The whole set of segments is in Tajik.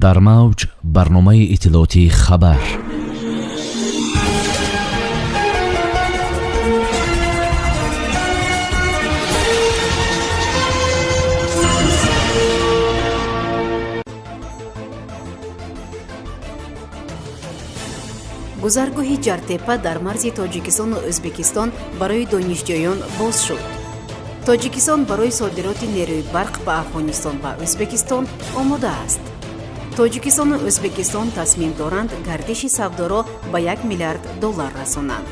дар мавҷ барномаи иттилоотии хабар. гузаргоҳи ҷартепа дар марзи тоҷикистону ӯзбекистон барои донишҷӯён боз шуд. тоҷикистон барои содироти нерӯи барқ ба афғонистон ва ӯзбекистон омода аст. тоҷикистону ӯзбекистон тасмим доранд гардиши савдоро ба $1 миллиард расонанд.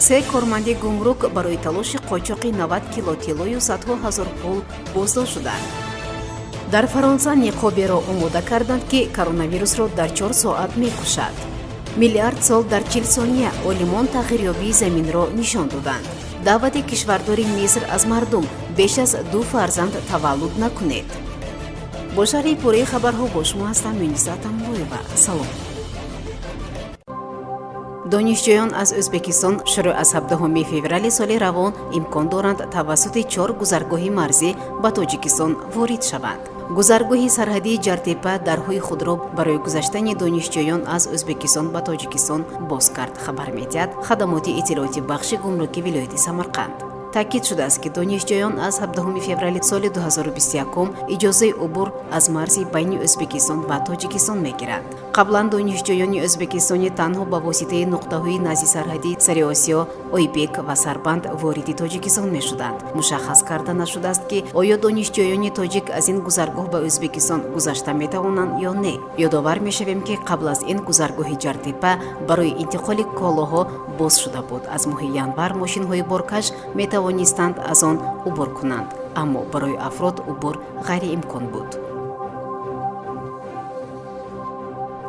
се корманди гумрук барои талоши қочоқи 90 кило тиллою садҳо ҳазор пул боздошт шуданд. дар фаронса ниқоберо омода карданд ки коронавирусро дар 4 соат мекушад. миллиард сол дар 40 сония олимон тағйирёбии заминро нишон доданд. даъвати кишвардори миср аз мардум беш аз 2 фарзанд таваллуд накунед. бо шарҳи пурраи хабарҳо бо шумо ҳастам Юниса Атамбоева. салом. донишҷӯён аз ӯзбекистон шурӯъ аз 17 феврали соли равон имкон доранд тавассути 4 гузаргоҳи марзӣ ба тоҷикистон ворид шаванд. гузаргоҳи сарҳадии ҷартепа дарҳои худро барои гузаштани донишҷӯён аз ӯзбекистон ба тоҷикистон боз кард, хабар медиҳад хадамоти иттилооти бахши гумрукии вилояти Самарқанд. таъкид шудааст ки донишҷӯён аз 17 феврали соли 2021 иҷозаи убур аз марзи байни ӯзбекистон ва тоҷикистон мегиранд. қаблан донишҷӯёни ӯзбекистони танҳо ба воситаи нуқтаҳои назди сарҳади сари осиё, ойбек ва сарбанд вориди тоҷикистон мешуданд. мушаххас карда нашудааст ки оё донишҷӯёни тоҷик аз ин гузаргоҳ ба ӯзбекистон гузашта метавонанд ё не. ёдовар мешавем ки қабл аз ин гузаргоҳи ҷартепа барои интиқоли колоҳо боз шуда буд. аз моҳи январ мошинҳои боркаш метавонистанд аз он убур кунанд, аммо барои афрод убур ғайриимкон буд.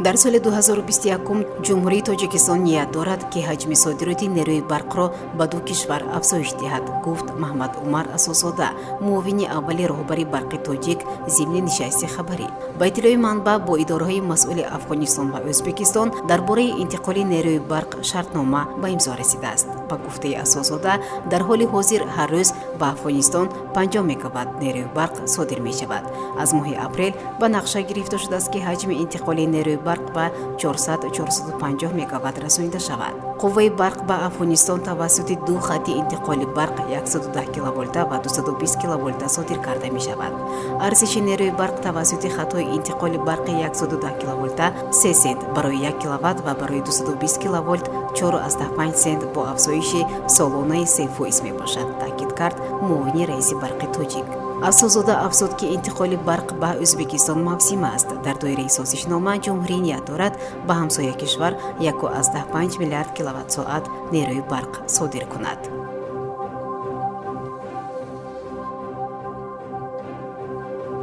дар соли 2021 ҷумҳурии тоҷикистон ният дорад ки ҳаҷми содироти нерӯи барқро ба 2 кишвар афзоиш диҳад, гуфт Маҳмад Умар Асосода, муовини аввали роҳбари барқи тоҷик зимни нишасти хабарӣ. ба иттилои манбаъ бо идораҳои масъули Афғонистон ва Ӯзбекистон дар бораи интиқоли нерӯи барқ шартнома ба имзо расидааст. ба гуфтаи Асосода, дар ҳоли ҳозир ҳар рӯз ба Афғонистон 50 мегаватт нерӯи барқ содир мешавад. аз моҳи апрел ба нақша гирифта шудааст ки ҳаҷми интиқоли нерӯи барқ ба 400-450 мегаватт расонида шавад. қувваи барқ ба Афғонистон тавассути 2 хатти интиқоли барқ 110 киловолта ва 220 киловолта содир карда мешавад. арзиши нерӯи барқ тавассути хатҳои интиқоли барқи 110 киловолта 3 сент барои 1 киловатт ва барои 220 киловолт 4,5 сент бо афзоиши солонаи 3% мебошад, таъкид кард муовини раиси барқи тоҷик. Асосода афзуд ки интиқоли барқ ба Ӯзбекистон мавсим аст. дар доираи созишнома ҷумҳурӣ ният дорад ба ҳамсоя кишвар 1,5 миллиард киловаттсоат нерӯи барқ содир кунад.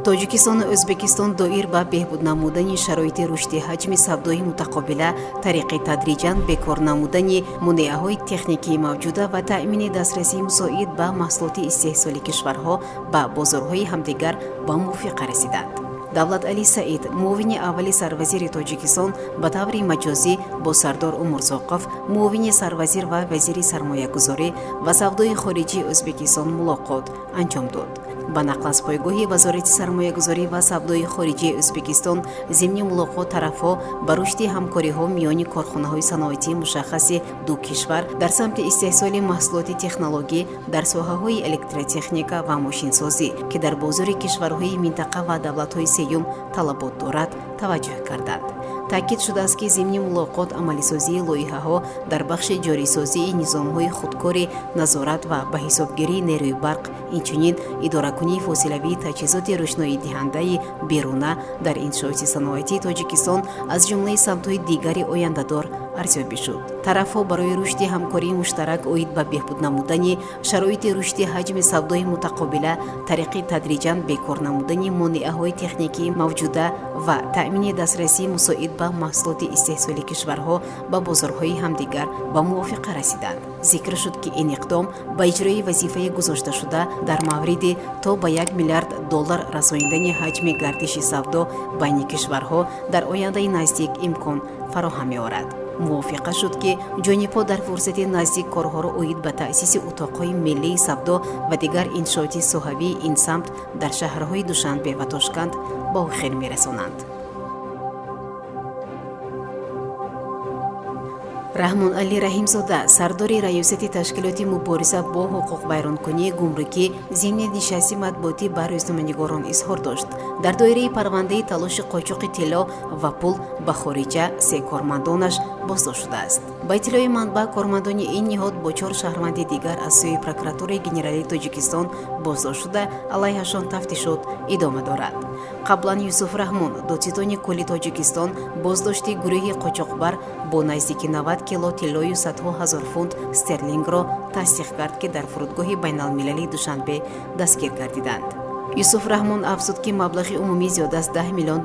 тоҷикистону ӯзбекистон доир ба беҳбуд намудани шароити рушди ҳаҷми савдои мутақобила, тариқи тадриҷан бекор намудани монеаҳои техникии мавҷуда ва таъмини дастрасии мусоид ба маҳсулоти истеҳсоли кишварҳо ба бозорҳои ҳамдигар ба мувофиқа расиданд. давлат Али Саид, муовини аввали сарвазири Тоҷикистон, ба таври маҷозӣ бо Сардор Умурзоқов, муовини сарвазир ва вазири сармоягузорӣ ва савдои хориҷии Ӯзбекистон мулоқот анҷом дод. ба нақл аз пойгоҳи вазорати сармоягузорӣ ва савдои хориҷии Ӯзбекистон, зимни мулоқот тарафҳо ба рушди ҳамкориҳо миёни корхонаҳои саноатии мушаххаси ду кишвар дар самти истеҳсоли маҳсулоти технологӣ дар соҳаҳои электротехника ва мошинсозӣ, ки дар бозори кишварҳои минтақа ва давлатҳои сеюм талабот дорад, таваҷҷӯҳ карданд. таъкид шудааст ки зимни мулоқот амалисозии лоиҳаҳо дар бахши ҷорисозии низомҳои худкори назорат ва ба ҳисобгирии нерӯи барқ, инчунин идоракунии фосилавии таҷҳизоти рӯшноидиҳандаи беруна дар иншооти саноатии Тоҷикистон аз ҷумлаи самтҳои дигари ояндадор арзёбӣ шуд. тарафҳо барои рушди ҳамкории муштарак оид ба беҳбуд намудани шароити рушди ҳаҷми савдои мутақобила, тариқи тадриҷан бекор намудани монеаҳои техникии мавҷуда ва таъмини дастрасии мусоид ба маҳсулоти истеҳсоли кишварҳо ба бозорҳои ҳамдигар ба мувофиқа расиданд. зикр шуд ки ин иқдом ба иҷрои вазифаи гузошташуда дар мавриди то ба $1 миллиард расонидани ҳаҷми гардиши савдо байни кишварҳо дар ояндаи наздик имкон фароҳам меорад. мувофиқа шуд ки ҷонибҳо дар фурсати наздик корҳоро оид ба таъсиси утоқҳои миллии савдо ва дигар иншооти соҳавии ин самт дар шаҳрҳои Душанбе ва Тошканд ба охир мерасонанд. раҳмон али раҳимзода сардори раёсати ташкилоти мубориза бо ҳуқуқбайронкунии гумрукӣ зимни нишасти матбуотӣ ба рӯзноманигорон изҳор дошт. дар доираи парвандаи талоши қочуқи тилло ва пул ба хориҷа 3 кормандонаш боздошт шудааст. ба иттилои манбаъ, кормандони ин ниҳод бо 4 шаҳрванди дигар аз сӯи прокуратураи генералии Тоҷикистон боздошт шуда, алайҳашон тафтишот идома дорад. қаблан Юсуф Раҳмон, додситони кулли Тоҷикистон, боздошти гурӯҳи қочоқбар бо наздики 90 кило тиллою садҳо ҳазор фунт стерлингро тасдиқ кард, ки дар фурудгоҳи байналмилалии Душанбе дастгир гардиданд. Юсуф Раҳмон афзуд, ки маблағи умумӣ зиёда аз $10 миллион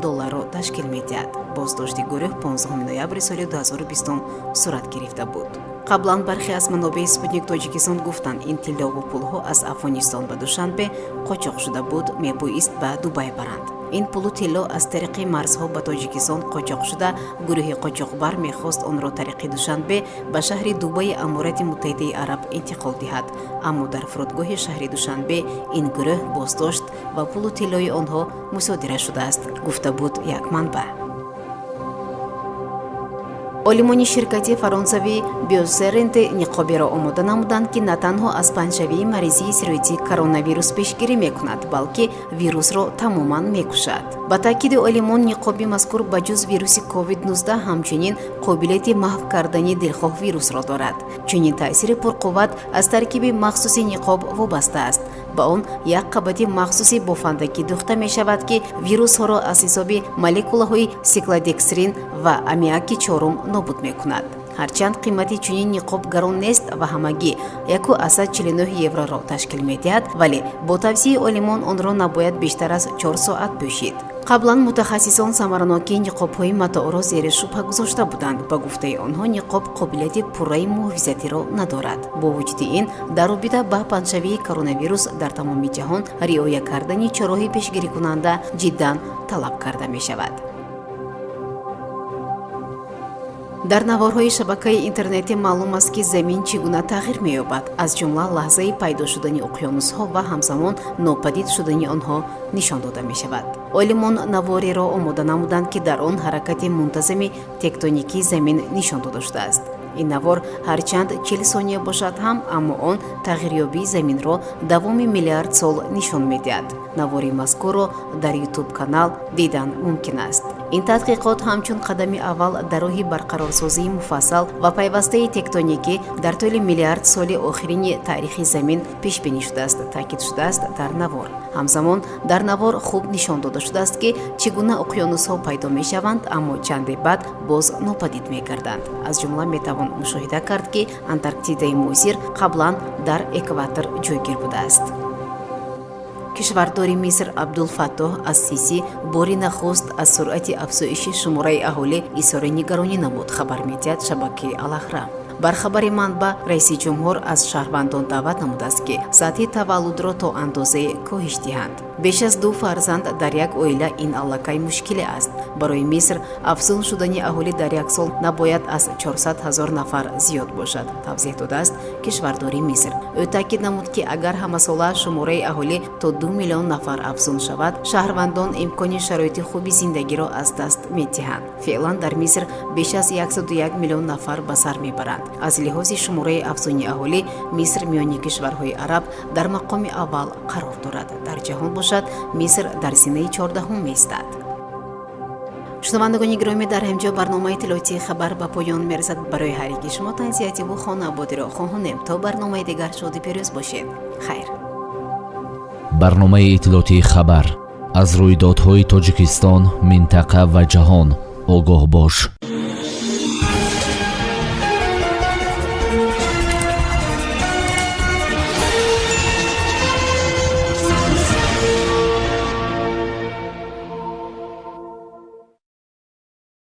ташкил медиҳад. боздошти гурӯҳ 15 ноябри соли 2020 сурат гирифта буд. қаблан бархе аз манобеи Спутник Тоҷикистон гуфтанд, ин тиллову пулҳо аз Афғонистон ба Душанбе қочоқ шуда буд, мебоист ба Дубай баранд. ин пулу тилло аз тариқи марзҳо ба Тоҷикистон қочоқ шуда, гурӯҳи қочоқбар мехост онро тариқи Душанбе ба шаҳри Дубайи Амурати Муттаҳидаи Араб интиқол диҳад, аммо дар фурудгоҳи шаҳри Душанбе ин гурӯҳ боздошт ва пулу тиллои онҳо мусодира шудааст, гуфта буд як манбаъ. олимони ширкати фаронсавӣ Биосерент ниқоберо омода намуданд, ки на танҳо аз паҳншавии маризии сироити коронавирус пешгирӣ мекунад, балки вирусро тамоман мекушад. ба таъкиди олимон, ниқоби мазкур ба ҷуз вируси COVID-19 ҳамчунин қобилияти маҳв кардани дилхоҳ вирусро дорад. чунин таъсири пурқувват аз таркиби махсуси ниқоб вобаста аст. ба он як қабати махсуси бофандагӣ духта мешавад, ки вирусҳоро аз ҳисоби молекулаҳои циклодекстрин ва аммиаки чорум нобуд мекунад. ҳарчанд қимати чунин ниқоб гарон нест ва ҳамагӣ 149 евроро ташкил медиҳад, вале бо тавсияи олимон онро набояд бештар аз 4 соат пӯшид. қаблан мутахассисон самаранокии ниқобҳои матоъро зери шубҳа гузошта буданд. ба гуфтаи онҳо, ниқоб қобилияти пурраи муҳофизатиро надорад. бо вуҷуди ин, дар робита ба паҳншавии коронавирус дар тамоми ҷаҳон риоя кардани чораҳои пешгирикунанда ҷиддан талаб карда мешавад. дар наворҳои шабакаи интернетӣ маълум аст, ки замин чӣ гуна тағйир меёбад, аз ҷумла лаҳзаи пайдо шудани уқёнусҳо ва ҳамзамон нопадид шудани онҳо нишон дода мешавад. олимон навореро омода намуданд, ки дар он ҳаракати мунтазами тектоникии замин нишон дода шудааст. ин навор ҳарчанд 40 сония бошад ҳам, аммо он тағйирёбии заминро давоми миллиард сол нишон медиҳад. навори мазкурро дар YouTube канал дидан мумкин аст. ин тадқиқот ҳамчун қадами аввал дар роҳи барқарорсозии муфассал ва пайвастаи тектоникӣ дар тӯли миллиард соли охирини таърихи замин пешбинӣ шудааст, таъкид шудааст дар навор. ҳамзамон дар навор хуб нишон дода шудааст, ки чӣ гуна уқёнусҳо пайдо мешаванд, аммо чанде баъд боз нопадид мегарданд. аз ҷумла метавон мушоҳида кард, ки Антарктидаи муъзир қаблан дар экватор ҷойгир будааст. кишвардори Миср Абдулфаттоҳ ас-Сиси бори нахуст аз суръати афзоиши шумораи аҳолӣ изҳори нигаронӣ намуд, хабар медиҳад шабакаи Ал-Аҳрам. бар хабари манбаъ, раиси ҷумҳур аз шаҳрвандон даъват намудааст, ки сатҳи таваллудро то андозае коҳиш диҳанд. беш аз 2 фарзанд дар як оила ин аллакай мушкиле аст. барои Миср афзун шудани аҳолӣ дар як сол набояд аз 400,000 нафар зиёд бошад, тавзеҳ додааст кишвардори Миср. ӯ таъкид намуд, ки агар ҳамасола шумораи аҳолӣ то 2 миллион нафар афзун шавад, шаҳрвандон имкони шароити хуби зиндагиро аз даст медиҳанд. феълан дар Миср беш аз 101 миллион нафар ба сар мебаранд. аз лиҳози шумораи афзуни аҳолӣ, Миср миёни кишварҳои араб дар мақоми аввал қарор дорад. дар ҷаҳон бошад, Миср дар синаи 14 меистад. шунавандагони гиромӣ, дар ҳамҷо барномаи иттилоотии хабар ба поён мерасад. барои ҳар яки шумо танзиятиву хонабодиро хоҳонем. то барномаи дигар шоду пирӯз бошед. хайр. барномаи иттилоотии хабар аз рӯйдодҳои Тоҷикистон, минтақа ва ҷаҳон огоҳ бош.